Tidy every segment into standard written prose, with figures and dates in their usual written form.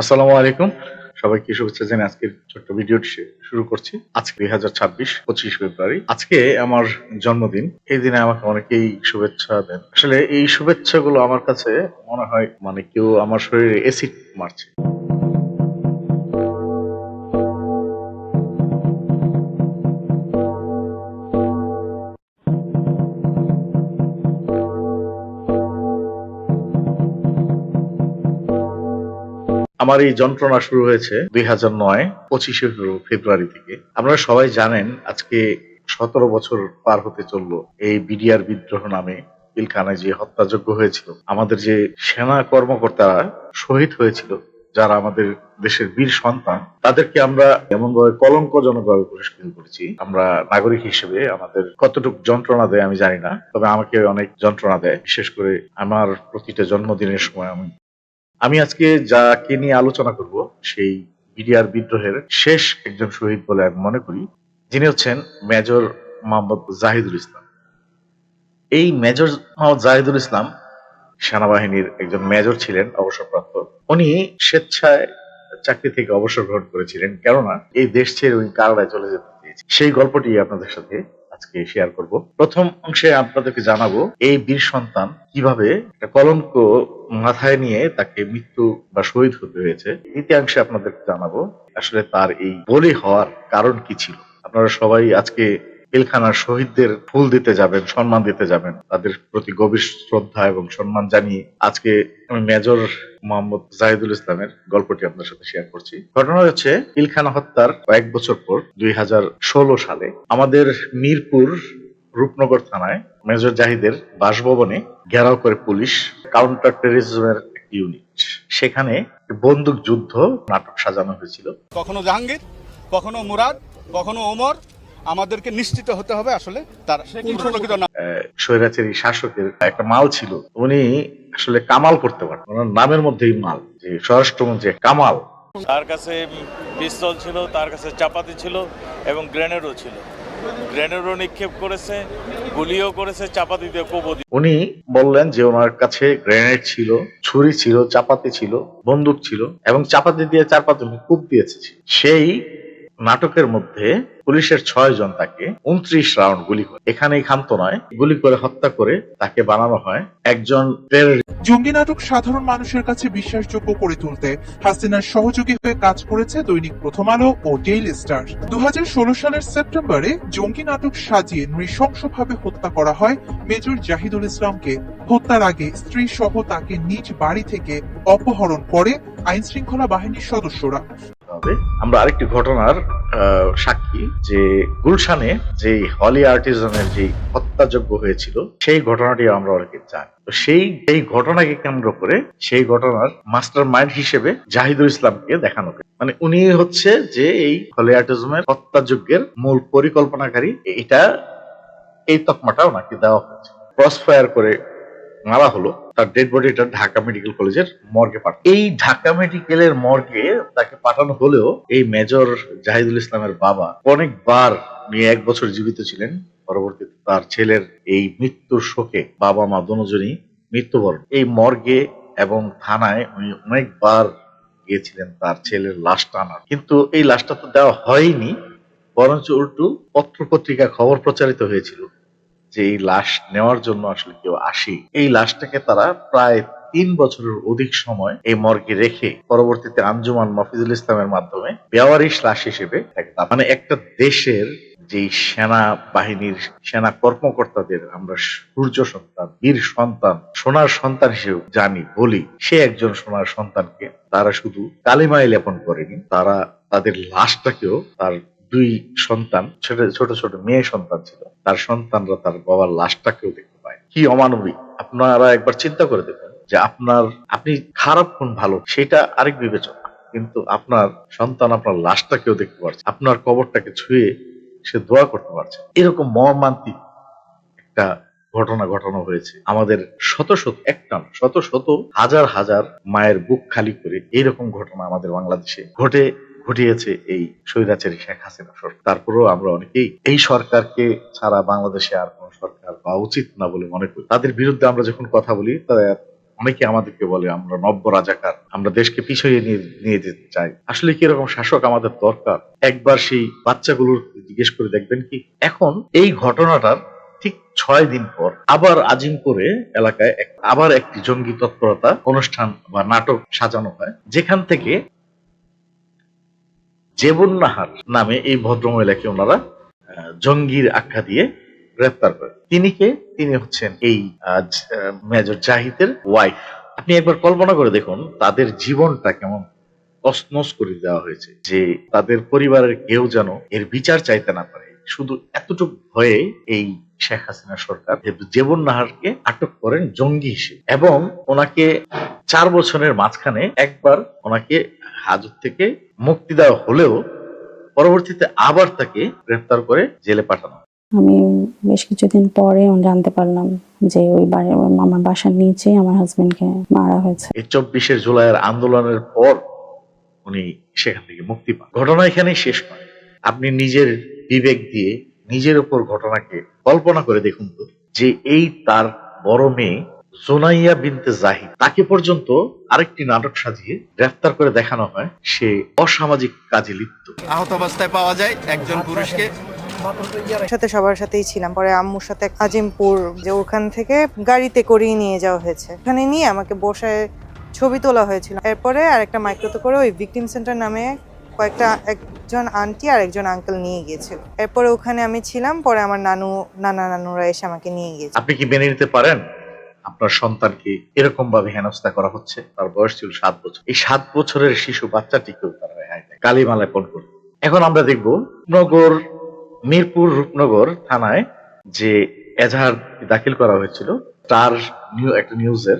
আসসালামু আলাইকুম। সবাইকে শুভেচ্ছা জানিয়ে আজকের ছোট্ট ভিডিওটি শুরু করছি। আজকে ২০২৬ ২৫ ফেব্রুয়ারি। আজকে আমার জন্মদিন। এই দিনে আমাকে অনেকেই শুভেচ্ছা দেন। আসলে এই শুভেচ্ছাগুলো আমার কাছে মনে হয় মানে কেউ আমার শরীরে এসিড মারছে। আমার এই যন্ত্রণা শুরু হয়েছে ২০০৯ ২৫শে ফেব্রুয়ারি থেকে। আপনারা সবাই জানেন আজকে ১৭ বছর পার হতে চললো এই বিডিআর বিদ্রোহ নামে পিলখানায় যে হত্যাযজ্ঞ হয়েছিল, আমাদের যে সেনা কর্মকর্তারা শহীদ হয়েছিল, যারা আমাদের দেশের বীর সন্তান, তাদেরকে আমরা এমনভাবে কলঙ্কজনকভাবে পুরস্কৃত করেছি। আমরা নাগরিক হিসেবে আমাদের কতটুকু যন্ত্রণা দেয় আমি জানি না, তবে আমাকে অনেক যন্ত্রণা দেয়। বিশেষ করে আমার প্রতিটা জন্মদিনের সময় আমি আজকে যাকে নিয়ে আলোচনা করব সেই বিডিআর বিদ্রোহের শেষ একজন শহীদ বলে আমি মনে করি, যিনি হচ্ছেন মেজর মোহাম্মদ জাহিদুল ইসলাম। এই মেজর মোহাম্মদ জাহিদুল ইসলাম সেনাবাহিনীর একজন মেজর ছিলেন, অবসরপ্রাপ্ত। উনি স্বেচ্ছায় চাকরি থেকে অবসর গ্রহণ করেছিলেন, কেননা এই দেশ ছেড়ে উনি কানাডায় চলে যেতে চেয়েছেন। সেই গল্পটি আপনাদের সাথে আজকে শেয়ার করব। প্রথম অংশে আপনাদেরকে জানাবো এই বীর সন্তান কিভাবে একটা কলঙ্ক মাথায় নিয়ে তাকে মৃত্যু বা শহীদ হতে হয়েছে। দ্বিতীয়াংশে আপনাদেরকে জানাবো আসলে তার এই বলি হওয়ার কারণ কি ছিল। আপনারা সবাই আজকে পিলখানার শহীদদের ফুল দিতে যাবেন, সম্মান দিতে যাবেন, তাদের প্রতি গভীর শ্রদ্ধা এবং সম্মান জানিয়ে আজকে আমি মেজর মোহাম্মদ জাহিদুল ইসলামের গল্পটি আপনার সাথে শেয়ার করছি। ঘটনা হচ্ছে পিলখানা হত্যার কয়েক বছর পর ২০১৬ সালে আমাদের মিরপুর রূপনগর থানায় মেজর জাহিদের বাসভবনে ঘেরাও করে পুলিশ কাউন্টার টেররিজমের ইউনিট। সেখানে বন্দুক যুদ্ধ নাটক সাজানো হয়েছিল। কখনো জাহাঙ্গীর, কখনো মুরাদ, কখনো ওমর। আমাদেরকে নিশ্চিত হতে হবে আসলে তার পুঙ্খানুপুঙ্খ নাম। স্বৈরাচারী শাসকের একটা মাল ছিল, উনি আসলে কামাল করতে পারেন, ওনার নামের মধ্যেই মাল, যে স্বরাষ্ট্রমন্ত্রী কামাল। তার কাছে পিস্তল ছিল, তার কাছে চাপাতি ছিল এবং গ্রেনেডও ছিল। গ্রেনেডও নিক্ষেপ করেছে, গুলিও করেছে, চাপাতি দিয়ে কোবো দিয়ে। উনি বললেন যে ওনার কাছে গ্রেনেড ছিল, ছুরি ছিল, চাপাতি ছিল, বন্দুক ছিল এবং চাপাতি দিয়ে ৪-৫ জন কূপ দিয়েছে। সেই নাটকের মধ্যে পুলিশের ৬ জন তাকে ২৯ রাউন্ড গুলি করে, এখানেই ক্ষান্ত নয়, গুলি করে হত্যা করে তাকে বানানো হয় একজন জঙ্গি নাটক সাধারণ মানুষের কাছে বিশ্বাসযোগ্য করে তুলতে হাসিনার সহযোগী হয়ে কাজ করেছে দৈনিক প্রথম আলো ও ডেইলি স্টার। ২০১৬ সালের সেপ্টেম্বরে জঙ্গি নাটক সাজিয়ে নৃশংসভাবে হত্যা করা হয় মেজর জাহিদুল ইসলামকে। হত্যার আগে স্ত্রী সহ তাকে নিজ বাড়ি থেকে অপহরণ করে আইন শৃঙ্খলা বাহিনীর সদস্যরা। আমরা আরেকটি ঘটনার সাক্ষী, যে গুলশানে যে হলি আর্টিজানের যে হত্যাযজ্ঞ হয়েছিল, সেই ঘটনাটি আমরা অনেকে জানি। তো এই ঘটনাকে কেন্দ্র করে সেই ঘটনার মাস্টার মাইন্ড হিসেবে জাহিদুল ইসলামকে দেখানো হয়। মানে উনি হচ্ছে যে এই হলি আর্টিজমের হত্যাযজ্ঞের মূল পরিকল্পনাকারী। এই তকমাটা ওনাকে দেওয়া হয়েছে। ক্রস ফায়ার করে মারা হলো, তার ডেড বডিটা ঢাকা মেডিকেল কলেজের মর্গে পাঠানো। এই ঢাকা মেডিকেলের মর্গে তাকে পাঠানো হলেও এই মেজর জাহিদুল ইসলামের বাবা অনেকবার নিয়ে ১ বছর জীবিত ছিলেন। পরবর্তীতে তার ছেলের এই মৃত্যুর শোকে বাবা মা দুজনই মৃত্যুবরণ। এই মর্গে এবং থানায় উনি অনেকবার গিয়েছিলেন তার ছেলের লাশটা আনার, কিন্তু এই লাশটা তো দেওয়া হয়নি, বরঞ্চ উল্টো পত্র পত্রিকায় খবর প্রচারিত হয়েছিল যে এই লাশ নেওয়ার জন্য আসলে কেউ আসে। এই লাশটাকে তারা প্রায় ৩ বছরের অধিক সময় এই মর্গে রেখে পরবর্তীতে আঞ্জুমান মফিজুল ইসলামের মাধ্যমে বেওয়ারিশ লাশ হিসেবে মানে একটা দেশের যে সেনা বাহিনীর সেনা কর্মকর্তাদের আমরা সূর্য সন্তান, বীর সন্তান, সোনার সন্তান হিসেবে জানি বলি, সে একজন সোনার সন্তানকে তারা শুধু কালিমায় লেপন করেনি, তারা তাদের লাশটাকেও, তার ২ সন্তান, ছোট ছোট মেয়ে সন্তান ছিল, তার সন্তানরা তার বাবার লাশটাকেও দেখতে পায়। কি অমানবিক! আপনারা একবার চিন্তা করে দেখুন যে আপনি খারাপ কোন ভালো সেটা আরেক বিবেচনা, কিন্তু আপনার সন্তান আপনার লাশটাকেও দেখতে পারছে, আপনার কবরটাকে ছুঁয়ে সে দোয়া করতে পারছে। এরকম মর্মান্তিক একটা ঘটনা ঘটানো হয়েছে আমাদের শত শত, একটা না, শত শত হাজার হাজার মায়ের বুক খালি করে এইরকম ঘটনা আমাদের বাংলাদেশে ঘটিয়েছে এই স্বৈরাচারী শেখ হাসিনা সরকার। তারপরেও আমরা অনেকেই এই সরকারকে ছাড়া বাংলাদেশে আর কোন সরকার পাওয়া উচিত না বলে মনে করি। তাদের বিরুদ্ধে আমরা যখন কথা বলি অনেকে আমাদেরকে বলে আমরা নব্য রাজাকার, আমরা দেশকে পিছিয়ে নিয়ে নিয়ে যেতে চাই। আসলে কি এরকম শাসক আমাদের দরকার? একবার সেই বাচ্চাগুলোর জিজ্ঞেস করে দেখবেন কি। এখন এই ঘটনাটার ঠিক 6 দিন পর আবার আজিমপুরে এলাকায় আবার একটি জঙ্গি তৎপরতা অনুষ্ঠান বা নাটক সাজানো হয়, যেখান থেকে জেবুন নাহার নামে এই ভদ্রমহিলাকে ওনারা জঙ্গির আখ্যা দিয়ে গ্রেফতার করে। তিনি হচ্ছেন এই মেজর জাহিদের ওয়াইফ। আপনি একবার কল্পনা করে দেখুন তাদের জীবনটা কেমন তছনছ করে দেওয়া হয়েছে, যে তাদের পরিবারের কেউ যেন এর বিচার চাইতে না পারে। শুধু এতটুকু ভয়ে এই শেখ হাসিনা সরকার জেবুন নাহারকে আটক করেন জঙ্গি হিসেবে, এবং ওনাকে 4 বছরের মাঝখানে একবার ওনাকে হাজত থেকে মুক্তি দেওয়া হলেও পরবর্তীতে আবার তাকে গ্রেফতার করে জেলে পাঠানো। আমি বেশ কিছুদিন পরে জানতে পারলাম যে ওই আমার বাসার নিচে আমার হাজবেন্ডকে মারা হয়েছে। এই 24শে জুলাইয়ের আন্দোলনের পর উনি সেখান থেকে মুক্তি পান। ঘটনা এখানেই শেষ নয়। আপনি নিজের বিবেক দিয়ে নিজের উপর ঘটনাকে কল্পনা করে দেখুন তো, যে এই তার বড় মেয়ে জোনাইয়া বিনতে জাহিদ, তাকে পর্যন্ত আরেকটি নাটক সাজিয়ে গ্রেফতার করে দেখানো হয় সে অসামাজিক কাজে লিপ্ত। আহত অবস্থায় পাওয়া যায় একজন পুরুষকে। সাথে সবার সাথেই ছিলাম, পরে আম্মুর সাথে আজিমপুর যে ওখান থেকে গাড়িতে করিয়ে নিয়ে যাওয়া হয়েছে, ওখানে নিয়ে আমাকে বসায় ছবি তোলা হয়েছিল। এরপরে আরেকটা মাইক্রোতে করে ওই ভিকটিম সেন্টার নামে একজন আন্টি আর একজন আঙ্কেল নিয়ে গিয়েছিল। এরপরে ওখানে আমি ছিলাম, পরে আমার নানুরা এসে আমাকে নিয়ে গিয়েছে। আপনি কি মেনে নিতে পারেন আপনার সন্তানকে এরকম ভাবে হেনস্থা করা হচ্ছে? তার বয়স ছিল 7 বছর। এই 7 বছরের শিশু বাচ্চাটিকেও তারা রেহাই দেয়, কালিমা লেপন করতে। এখন আমরা দেখব মিরপুর রূপনগর থানায় যে এজাহার দাখিল করা হয়েছিল, তার একটা নিউজের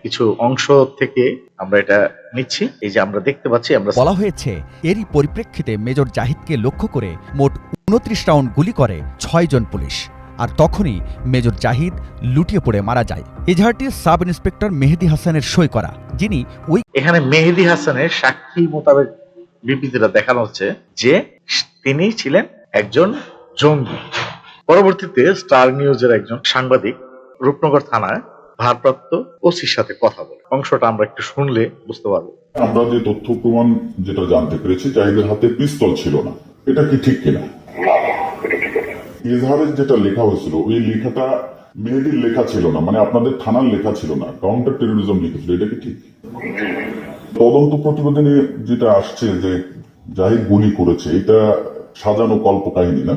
কিছু অংশ থেকে আমরা এটা নিচ্ছি। এই যে আমরা দেখতে পাচ্ছি, আমরা বলা হয়েছে এরই পরিপ্রেক্ষিতে মেজর জাহিদকে লক্ষ্য করে মোট 29 রাউন্ড গুলি করে 6 জন পুলিশ, আর তখনই মেজর জাহিদ লুটিয়ে পড়ে মারা যায়। এজাহারটি সাব ইন্সপেক্টর মেহেদি হাসানের সই করা, যিনি ওই এখানে মেহেদি হাসানের সাক্ষী মোতাবেক বিবৃতিটা দেখানো হচ্ছে যে তিনি ছিলেন একজন জঙ্গি। পরবর্তীতে স্টার নিউজের একজন সাংবাদিক রূপনগর থানায় ভারপ্রাপ্ত ওসির সাথে কথা বলে। অংশটা আমরা একটু শুনলে বুঝতে পারবো। আমরা যে তথ্য প্রমাণ যেটা জানতে পেরেছি, জাহিদের হাতে পিস্তল ছিল না, এটা কি ঠিক কিনা? এজাহারের যেটা লেখা হয়েছিল ওই লেখাটা মেহেদির লেখা ছিল না, মানে আপনাদের থানার লেখা ছিল না, কাউন্টার টেরোরিজম লিখেছিল, এটা কি ঠিক? তদন্ত প্রতিবেদনে যেটা আসছে যে জাহিদ গুলি করেছে, এটা সাজানো কল্প কাহিনী না?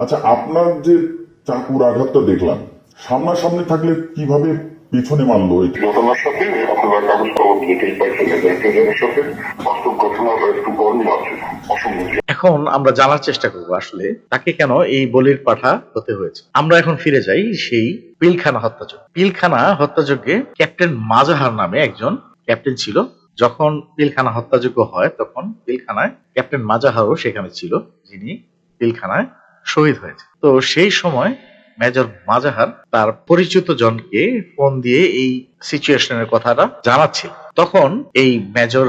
আচ্ছা, আপনার যে চাকুর আঘাতটা দেখলাম, সামনাসামনি থাকলে কিভাবে পেছনে মারলো? ঘটনার সাথে আপনারা কাগজ কলম যেটাই পাইছেন এটার সাথে বাস্তব ঘটনার একটু গরমিল আছে, অসম্ভব। এখন আমরা জানার চেষ্টা করব আসলে তাকে কেন এই বলির পাঠা হতে হয়েছে। আমরা এখন ফিরে যাই সেই পিলখানা হত্যাযজ্ঞ। পিলখানা হত্যাযজ্ঞে ক্যাপ্টেন মাজাহার নামে একজন ক্যাপ্টেন ছিল। যখন পিলখানা হত্যাযজ্ঞ হয় তখন পিলখানায় ক্যাপ্টেন মাজাহারও সেখানে ছিল, যিনি পিলখানায় শহীদ হয়েছে। তো সেই সময় মেজর মাজাহার তার পরিচিত জনকে ফোন দিয়ে এই সিচুয়েশনের কথাটা জানাচ্ছিল। তখন এই মেজর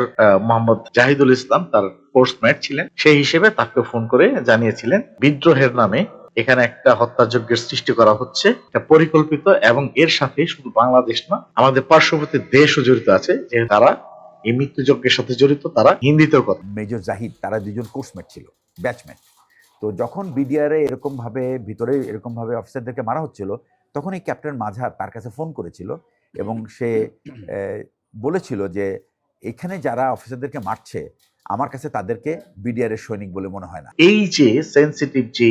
মোহাম্মদ জাহিদুল ইসলাম তার ফোর্সমেট ছিলেন, সেই হিসেবে তাকে ফোন করে জানিয়েছিলেন বিদ্রোহের নামে এখানে একটা হত্যাযজ্ঞের সৃষ্টি করা হচ্ছে, এটা পরিকল্পিত, এবং এর সাথে শুধু বাংলাদেশ না আমাদের পার্শ্ববর্তী দেশও জড়িত আছে, যে তারা এই মৃত্যুযজ্ঞের সাথে জড়িত, তারা হিন্দিতেও কথা। মেজর জাহিদ তারা দুজন কোর্সমেট ছিল, ব্যাচমেট। তো যখন বিডিআরে এরকমভাবে ভিতরে এরকমভাবে অফিসারদেরকে মারা হচ্ছিল, তখন এই ক্যাপ্টেন মাঝার তার কাছে ফোন করেছিল এবং সে বলেছিল যে এখানে যারা অফিসারদেরকে মারছে আমার কাছে তাদেরকে বিডিআরের সৈনিক বলে মনে হয় না। এই যে সেন্সিটিভ যে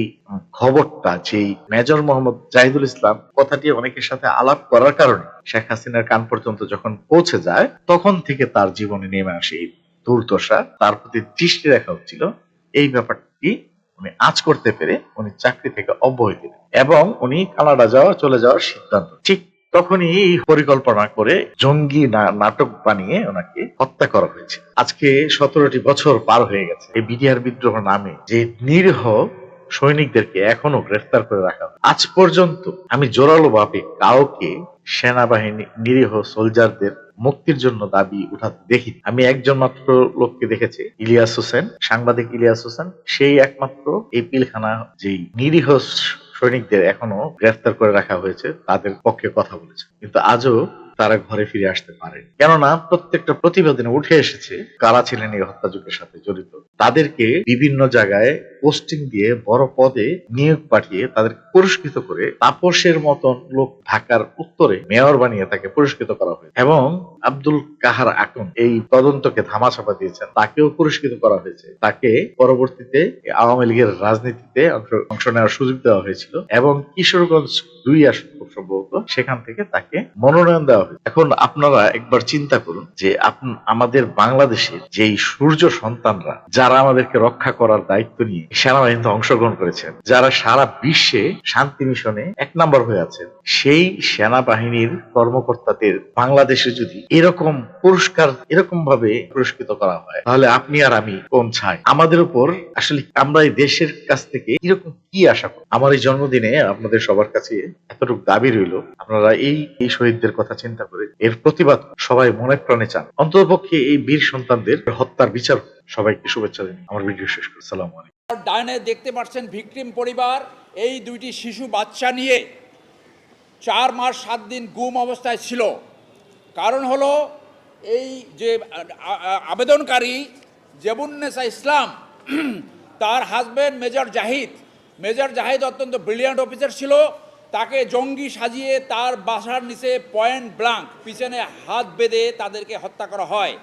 খবরটা, যে মেজর মোহাম্মদ জাহিদুল ইসলাম কথাটি অনেকের সাথে আলাপ করার কারণে শেখ হাসিনার কান পর্যন্ত যখন পৌঁছে যায়, তখন থেকে তার জীবনে নেমে আসে এই দুর্দশা। তার প্রতি দৃষ্টি রাখা হচ্ছিল, এই ব্যাপারটি উনি আজ করতে পেরে উনি চাকরি থেকে অব্যাহতি দেন এবং উনি কানাডা চলে যাওয়ার সিদ্ধান্ত। ঠিক তখনই এই পরিকল্পনা করে জঙ্গি নাটক বানিয়ে ওনাকে হত্যা করা হয়েছে। আজকে 17টি বছর পার হয়ে গেছে। এই বিডিআর বিদ্রোহ নামে যে নিরীহ সৈনিকদেরকে এখনো গ্রেফতার করে রাখা, আজ পর্যন্ত আমি জোরালো ভাবে কাউকে সেনাবাহিনী নিরীহ সোলজারদের মুক্তির জন্য দাবি উঠাতে দেখি। আমি একজন মাত্র লোককে দেখেছি, ইলিয়াস হোসেন, সাংবাদিক ইলিয়াস হোসেন, সেই একমাত্র এই পিলখানা যে নিরীহ সৈনিকদের এখনো গ্রেফতার করে রাখা হয়েছে, তাদের পক্ষে কথা বলেছে, কিন্তু আজও তারা ঘরে ফিরে আসতে পারে। কেননা প্রত্যেকটা প্রতিবেদনে উঠে এসেছে কারা ছিলেন এই হত্যাযজ্ঞের সাথে জড়িত। তাদেরকে বিভিন্ন জায়গায় পোস্টিং দিয়ে বড় পদে নিয়োগ পাঠিয়ে তাদেরকে পুরস্কৃত করে তাপসের মতন লোক ঢাকার উত্তরে মেয়র বানিয়ে তাকে পুরস্কৃত করা হয়েছে। এবং আব্দুল কাহার আকন এই তদন্তকে ধামাচাপা দিয়েছেন, তাকেও পুরস্কৃত করা হয়েছে। তাকে পরবর্তীতে আওয়ামী লীগের রাজনীতিতে অংশ নেওয়ার সুযোগ দেওয়া হয়েছিল এবং কিশোরগঞ্জ 2 আসন খুব সম্ভবত সেখান থেকে তাকে মনোনয়ন দেওয়া হয়েছে। এখন আপনারা একবার চিন্তা করুন যে আমাদের বাংলাদেশের যেই সূর্য সন্তানরা যারা আমাদেরকে রক্ষা করার দায়িত্ব নিয়ে সেনাবাহিনীতে অংশগ্রহণ করেছেন, যারা সারা বিশ্বে শান্তি মিশনে 1 নম্বর হয়ে আছেন, সেই সেনাবাহিনীর কর্মকর্তাদের বাংলাদেশে যদি এরকম পুরস্কার এরকম ভাবে পুরস্কৃত করা হয়, তাহলে আপনি আর আমি কোন ছাই? আমাদের উপর আসলে আমরা এই দেশের কাছ থেকে এরকম কি আশা করি? আমার এই জন্মদিনে আপনাদের সবার কাছে এতটুকু দাবি রইল, আপনারা এই শহীদদের কথা চিন্তা করে এর প্রতিবাদ সবাই মনে প্রাণে চান। অন্ততপক্ষে এই বীর সন্তানদের হত্যার বিচার। সবাইকে শুভেচ্ছা জানিয়ে আমার ভিডিও শেষ করি। আসসালামু আলাইকুম। ডাইনে দেখতে পাচ্ছেন ভিকটিম পরিবার এই 2টি শিশু বাচ্চা নিয়ে 4 মাস 7 দিন গুম অবস্থায় ছিল। কারণ হলো এই যে আবেদনকারী জেবুন্নেসা ইসলাম, তার হাজব্যান্ড মেজর জাহিদ অত্যন্ত ব্রিলিয়ান্ট অফিসার ছিল। তাকে জঙ্গি সাজিয়ে তার বাসার নিচে পয়েন্ট ব্লাঙ্ক পিছনে হাত বেঁধে তাদেরকে হত্যা করা হয়।